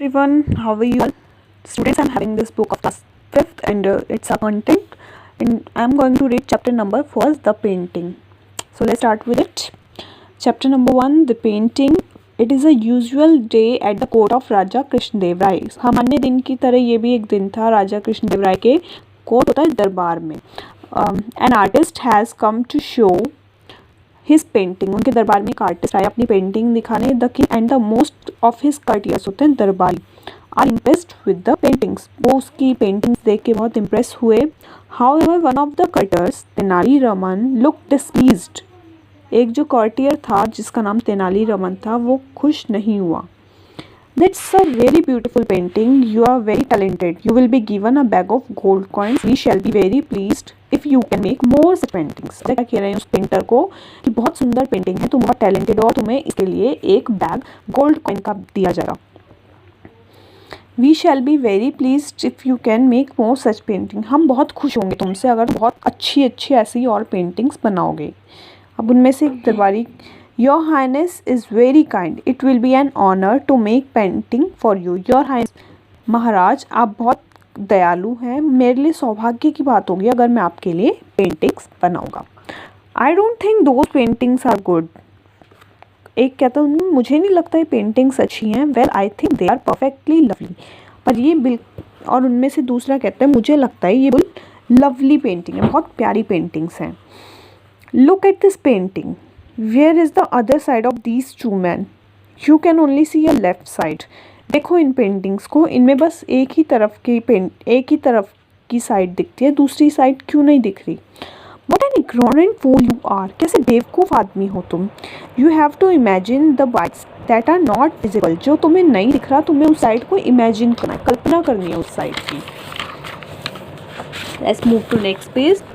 everyone, how are you all? Students, I'm having this book of class 5th and it's a content and I'm going to read chapter number 4, the painting. So let's start with it. Chapter number 1, the painting. It is a usual day at the court of राजा कृष्णदेव राय. सामान्य दिन की तरह ये भी एक दिन था राजा कृष्णदेव राय के कोर्ट होता है दरबार में. An artist has come to show his painting. उनके दरबार में एक आर्टिस्ट आया अपनी पेंटिंग दिखाने. The king and the most of his courtiers होते हैं दरबारी are impressed with the paintings. वो उसकी पेंटिंग्स देख के बहुत इम्प्रेस हुए. However one of the courtiers Tenaliraman look displeased. एक जो कॉर्टियर था जिसका नाम तेनालीरामन था वो खुश नहीं हुआ. That's a very beautiful painting. You are very talented. You will be given a bag of gold coins. We shall be very pleased if you can make more such paintings. क्या कह रहे हैं उस पेंटर को कि बहुत सुंदर painting है, तुम बहुत टैलेंटेड हो और तुम्हें इसके लिए एक बैग गोल्ड कॉइन का दिया जाएगा. We shall be very pleased if you can make more such painting. हम बहुत खुश होंगे तुमसे अगर बहुत अच्छी अच्छी ऐसी और पेंटिंग्स बनाओगे. अब उनमें से एक दरबारी Your Highness is very kind. It will be an honor to make painting for you. Your Highness, महाराज आप बहुत दयालु हैं, मेरे लिए सौभाग्य की बात होगी अगर मैं आपके लिए पेंटिंग्स बनाऊंगा. I don't think those paintings are good. एक कहता हूँ मुझे नहीं लगता ये पेंटिंग्स अच्छी हैं. Well, I think they are perfectly lovely. पर ये और उनमें से दूसरा कहता है मुझे लगता है ये बिल्कुल लवली पेंटिंग है, बहुत प्यारी पेंटिंग्स हैं. Look at this painting. Where is the other side of these two men? You can only see a left side. देखो इन पेंटिंग्स को, इनमें बस एक ही तरफ की साइड दिखती है, दूसरी साइड क्यों नहीं दिख रही? What an ignorant fool you are. कैसे बेवकूफ़ आदमी हो तुम. You have to imagine the bites that are not visible. जो तुम्हें नहीं दिख रहा तुम्हें उस साइड को इमेजिन करना है, कल्पना करनी है उस साइड की. Let's move to next page.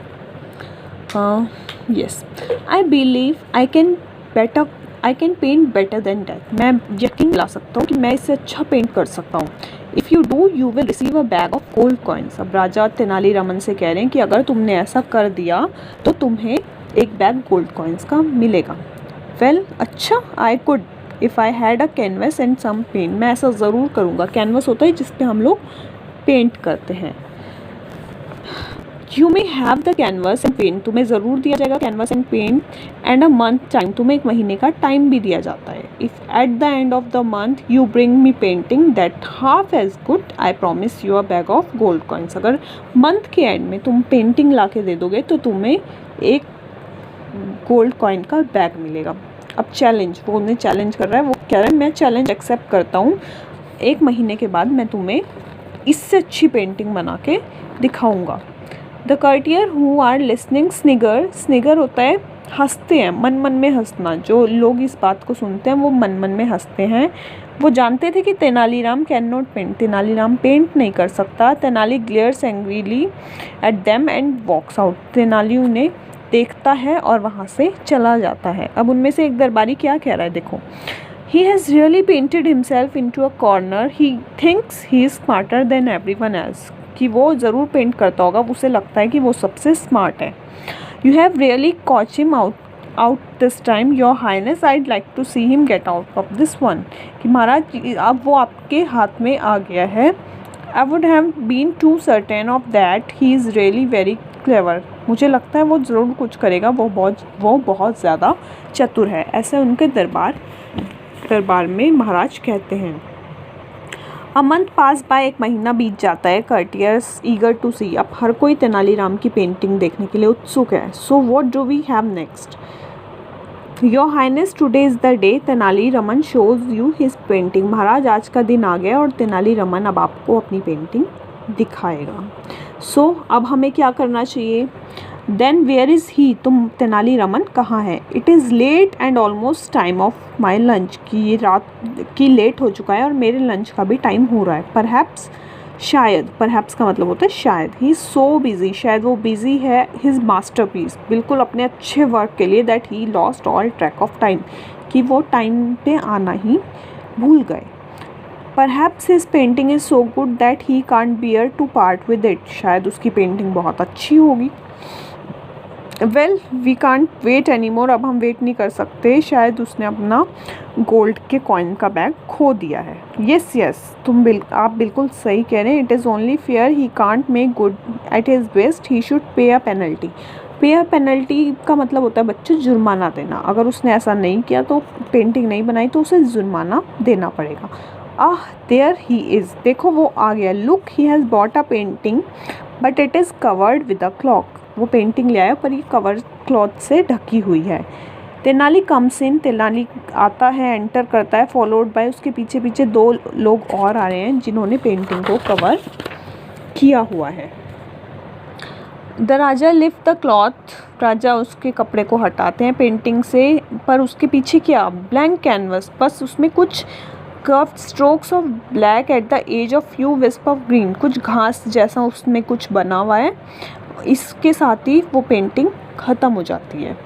Yes, I believe I can paint better than that. मैं यकीन दिला सकता हूँ कि मैं इससे अच्छा पेंट कर सकता हूँ. If you do, you will receive a bag of gold coins. अब राजा तेनालीरामन से कह रहे हैं कि अगर तुमने ऐसा कर दिया तो तुम्हें एक बैग गोल्ड कॉइन्स का मिलेगा. Well, अच्छा, I could if I had a canvas and some paint. मैं ऐसा ज़रूर करूँगा. कैनवस होता है जिस पे हम लोग पेंट करते हैं. You may have the canvas and paint. तुम्हें ज़रूर दिया जाएगा canvas and paint and a month time. तुम्हें एक महीने का टाइम भी दिया जाता है. If at the end of the month you bring me painting that half as good, I promise you a bag of gold coins. अगर month के एंड में तुम पेंटिंग ला के दे दोगे तो तुम्हें एक गोल्ड कॉइन का बैग मिलेगा. अब चैलेंज, वो उन्हें चैलेंज कर रहा है. वो कह रहा है मैं चैलेंज एक्सेप्ट करता हूँ, एक महीने के बाद मैं तुम्हें इससे अच्छी पेंटिंग बना के दिखाऊँगा. The courtier who are listening snigger होता है हंसते हैं, मन मन में हंसना. जो लोग इस बात को सुनते हैं वो मन मन में हंसते हैं. वो जानते थे कि Tenaliram can not paint, Tenaliram paint नहीं कर सकता. Tenali glares angrily at them and walks out. Tenali उन्हें देखता है और वहाँ से चला जाता है. अब उनमें से एक दरबारी क्या कह रहा है देखो. He has really painted himself into a corner. He thinks he is smarter than everyone else. कि वो ज़रूर पेंट करता होगा, उसे लगता है कि वो सबसे स्मार्ट है. You have really caught him out this time, Your Highness. I'd like to see him get out of this one. कि महाराज अब वो आपके हाथ में आ गया है. I would have been too certain of that. He is really very clever. मुझे लगता है वो ज़रूर कुछ करेगा, वो बहुत ज़्यादा चतुर है. ऐसे उनके दरबार में महाराज कहते हैं. अ मंथ पास बाय, एक महीना बीत जाता है. कर्टियर्स ईगर टू सी. अब हर कोई तेनालीराम की पेंटिंग देखने के लिए उत्सुक है. So what do we have next? Your highness, today is the day Tenaliraman shows you his painting. महाराज आज का दिन आ गया और तेनालीरामन अब आपको अपनी पेंटिंग दिखाएगा. सो अब हमें क्या करना चाहिए? देन वेयर इज़ ही, तुम तेनालीरामन कहाँ है? It is late and almost time of my lunch. कि ये रात की लेट हो चुका है और मेरे लंच का भी टाइम हो रहा है. परहैप्स, शायद. परहैप्स का मतलब होता है शायद. ही इज़ सो बिजी, शायद वो बिजी है हिज मास्टरपीस, बिल्कुल अपने अच्छे वर्क के लिए. That he lost all track of time, कि वो टाइम पे आना ही भूल गए. Perhaps his painting is so good that he can't bear to part with it. शायद उसकी पेंटिंग बहुत अच्छी होगी well we can't wait any more, अब हम वेट नहीं कर सकते, शायद उसने अपना गोल्ड के कॉइन का बैग खो दिया है। यस यस, आप बिल्कुल सही कह रहे हैं। It is only fair, he can't make good at his best, he should pay a penalty. पे अ पेनल्टी का मतलब होता है बच्चों जुर्माना देना। अगर उसने ऐसा नहीं किया तो पेंटिंग नहीं बनाई तो उसे जुर्माना देना पड़ेगा। देयर ही इज़, देखो वो आ गया। Look he has bought a painting but it is covered with a clock. वो पेंटिंग ले आया पर ये कवर क्लॉथ से ढकी हुई है। तेनाली कम्स इन, तेनाली आता है, एंटर करता है, फॉलोड बाय, उसके पीछे पीछे 2 लोग और आ रहे हैं जिन्होंने पेंटिंग को कवर किया हुआ है। The raja lift the cloth, राजा उसके कपड़े को हटाते हैं पेंटिंग से, पर उसके पीछे क्या, ब्लैंक कैनवस, बस उसमें कुछ curved strokes of black at the edge of few wisp of green, कुछ घास जैसा उसमें कुछ बना हुआ है। इसके साथ ही वो पेंटिंग ख़त्म हो जाती है।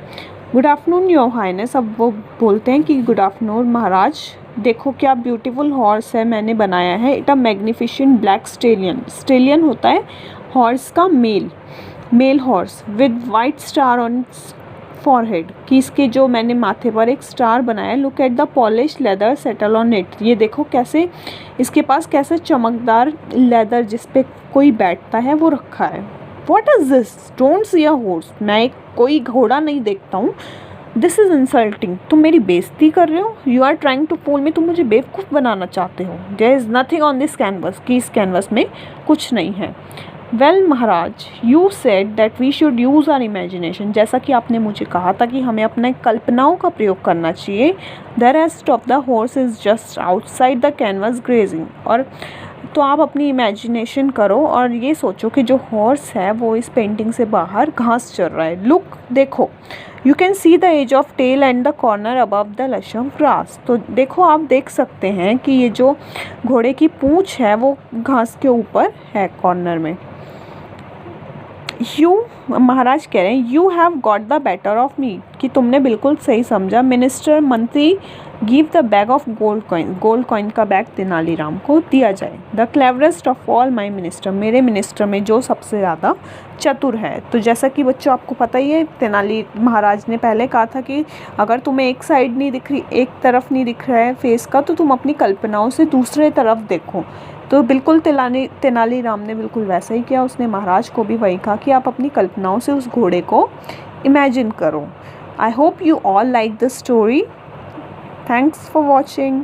गुड आफ्टरनून योर हाइनेस, अब वो बोलते हैं कि गुड आफ्टरनून महाराज, देखो क्या ब्यूटीफुल हॉर्स है मैंने बनाया है। It a magnificent black stallion, stallion होता है हॉर्स का male horse, with white star on forehead, कि इसके जो मैंने माथे पर एक स्टार बनाया। Look at the polish leather settle on it, ये देखो कैसे इसके पास कैसे चमकदार लेदर जिस पे कोई बैठता है वो रखा है। What is this, don't see a horse, मैं कोई घोड़ा नहीं देखता हूँ। दिस इज़ इंसल्टिंग, तुम मेरी बेइज्जती कर रहे हो। You are trying to fool me, तुम मुझे बेवकूफ़ बनाना चाहते हो। There is nothing on this canvas, कि इस कैनवस में कुछ नहीं है। Well Maharaj, you said that we should use our imagination, जैसा कि आपने मुझे कहा था कि हमें अपने कल्पनाओं का प्रयोग करना चाहिए। The rest of the horse is just outside the canvas grazing, और तो आप अपनी इमेजिनेशन करो और ये सोचो कि जो हॉर्स है वो इस पेंटिंग से बाहर घास चर रहा है। लुक, देखो, you can see the edge of tail and the corner above the lush of grass, तो देखो आप देख सकते हैं कि ये जो घोड़े की पूँछ है वो घास के ऊपर है कॉर्नर में। यू, महाराज कह रहे हैं, you have got the better of me, कि तुमने बिल्कुल सही समझा। मिनिस्टर, मंत्री, give the bag of gold coin का बैग तेनालीराम को दिया जाए। The cleverest of all my minister, मेरे मिनिस्टर में जो सबसे ज़्यादा चतुर है। तो जैसा कि बच्चों आपको पता ही है, तेनाली महाराज ने पहले कहा था कि अगर तुम्हें एक साइड नहीं दिख रही, एक तरफ नहीं दिख रहा है फेस का, तो तुम अपनी कल्पनाओं से दूसरे तरफ देखो। तो बिल्कुल तेनालीराम ने बिल्कुल वैसा ही किया, उसने महाराज को भी वही कहा कि आप अपनी कल्पनाओं से उस घोड़े को इमेजिन करो। I hope you all like the story. Thanks for watching.